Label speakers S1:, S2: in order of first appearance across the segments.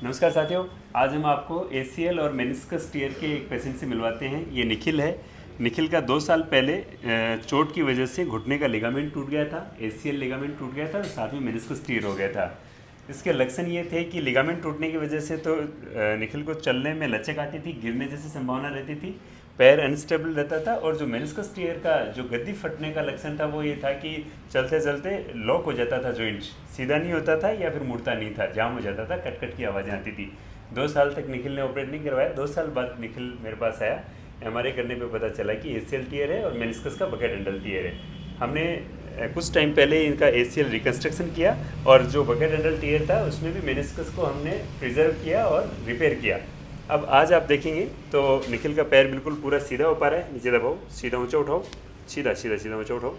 S1: नमस्कार साथियों, आज हम आपको एसीएल और मेनिस्कस टियर के एक पेशेंट से मिलवाते हैं। ये निखिल है। निखिल का 2 साल पहले चोट की वजह से घुटने का लिगामेंट टूट गया था, एसीएल लिगामेंट टूट गया था और साथ में मेनिस्कस टियर हो गया था। इसके लक्षण ये थे कि लिगामेंट टूटने की वजह से तो निखिल को चलने में लचक आती थी, गिरने जैसी संभावना रहती थी, पैर अनस्टेबल रहता था और जो मेनिस्कस टियर का जो गद्दी फटने का लक्षण था वो ये था कि चलते चलते लॉक हो जाता था, जॉइंट सीधा नहीं होता था या फिर मुड़ता नहीं था, जाम हो जाता था, कट कट की आवाज़ें आती थी। 2 साल तक निखिल ने ऑपरेट नहीं करवाया। 2 साल बाद निखिल मेरे पास आया। एमआरआई करने पे पता चला कि एसीएल टियर है और मेनिस्कस का बकेट एंडल टियर है। हमने कुछ टाइम पहले इनका एसीएल रिकन्स्ट्रक्शन किया और जो बकेट एंडल टियर था उसमें भी मेनिस्कस को हमने प्रिजर्व किया और रिपेयर किया। अब आज आप देखेंगे तो निखिल का पैर बिल्कुल पूरा सीधा हो पा रहा है। नीचे दबाओ, सीधा ऊंचा उठाओ, सीधा सीधा सीधा ऊंचा उठाओ।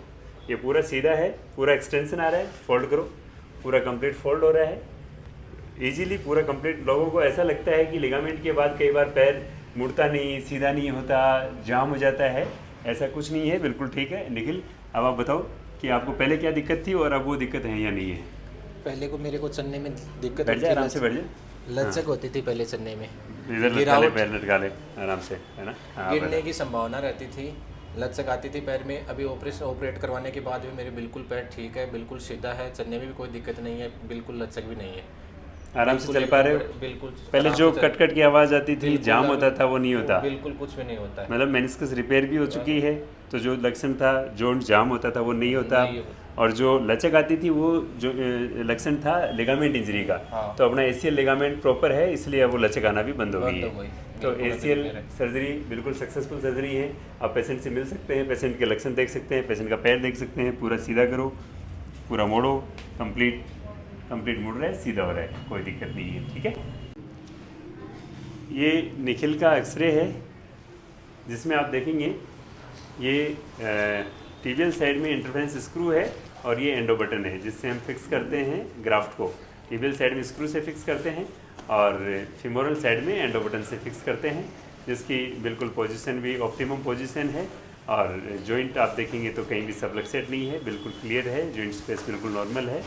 S1: ये पूरा सीधा है, पूरा एक्सटेंशन आ रहा है। फोल्ड करो, पूरा कंप्लीट फोल्ड हो रहा है इजीली, पूरा कंप्लीट। लोगों को ऐसा लगता है कि लिगामेंट के बाद कई बार पैर मुड़ता नहीं, सीधा नहीं होता, जाम हो जाता है। ऐसा कुछ नहीं है, बिल्कुल ठीक है। निखिल, अब आप बताओ कि आपको पहले क्या दिक्कत थी और अब वो दिक्कत है या नहीं है?
S2: पहले को मेरे को चलने में दिक्कत
S1: बैठ जाए, आराम से बैठ जाए।
S2: लचक होती थी पहले चलने में,
S1: गिरावट, पैर लटका ले आराम से, है ना? हाँ,
S2: गिरने की संभावना रहती थी, लचक आती थी पैर में। अभी ऑपरेट करवाने के बाद भी मेरे बिल्कुल पैर ठीक है, बिल्कुल सीधा है, चलने में भी कोई दिक्कत नहीं है, बिल्कुल लचक भी नहीं है,
S1: आराम से चल पा रहे हो।
S2: बिल्कुल।
S1: पहले जो कट कट की आवाज़ आती थी, जाम होता था, वो नहीं होता,
S2: बिल्कुल कुछ भी नहीं होता है।
S1: मतलब मेनिस्कस रिपेयर भी हो चुकी है तो जो लक्षण था, जोड़ जाम होता था, वो नहीं होता। और जो लचक आती थी वो जो लक्षण था लिगामेंट इंजरी का।
S2: हाँ।
S1: तो अपना एसीएल लिगामेंट प्रॉपर है, इसलिए अब वो लचक आना भी बंद हो गई है। तो एसीएल सर्जरी बिल्कुल सक्सेसफुल सर्जरी है। आप पेशेंट से मिल सकते हैं, पेशेंट के लक्षण देख सकते हैं, पेशेंट का पैर देख सकते हैं। पूरा सीधा करो, पूरा मोड़ो, कंप्लीट मुड़ रहा है, सीधा हो रहा है, कोई दिक्कत नहीं है। ठीक है। ये निखिल का एक्सरे है जिसमें आप देखेंगे ये टिबियल साइड में इंटरफेरेंस स्क्रू है और ये एंडो बटन है जिससे हम फिक्स करते हैं ग्राफ्ट को। टिबियल साइड में स्क्रू से फिक्स करते हैं और फीमोरल साइड में एंडो बटन से फिक्स करते हैं, जिसकी बिल्कुल पोजीशन भी ऑप्टिमम पोजीशन है। और जॉइंट आप देखेंगे तो कहीं भी सबलक्सेट नहीं है, बिल्कुल क्लियर है, जॉइंट स्पेस बिल्कुल नॉर्मल है।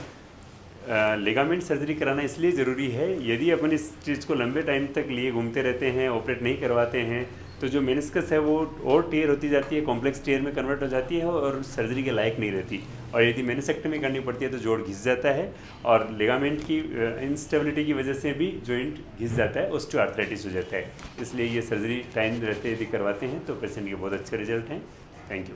S1: लिगामेंट सर्जरी कराना इसलिए ज़रूरी है, यदि अपन इस चीज़ को लंबे टाइम तक लिए घूमते रहते हैं, ऑपरेट नहीं करवाते हैं, तो जो मेनिस्कस है वो और टियर होती जाती है, कॉम्प्लेक्स टियर में कन्वर्ट हो जाती है और सर्जरी के लायक नहीं रहती। और यदि मेनिसेक्टमी करनी पड़ती है तो जोड़ घिस जाता है और लिगामेंट की इंस्टेबिलिटी की वजह से भी जॉइंट घिस जाता है, ऑस्टियोआर्थराइटिस हो जाता है। इसलिए ये सर्जरी टाइम रहते यदि करवाते हैं तो पेशेंट के बहुत अच्छे रिजल्ट हैं। Thank you.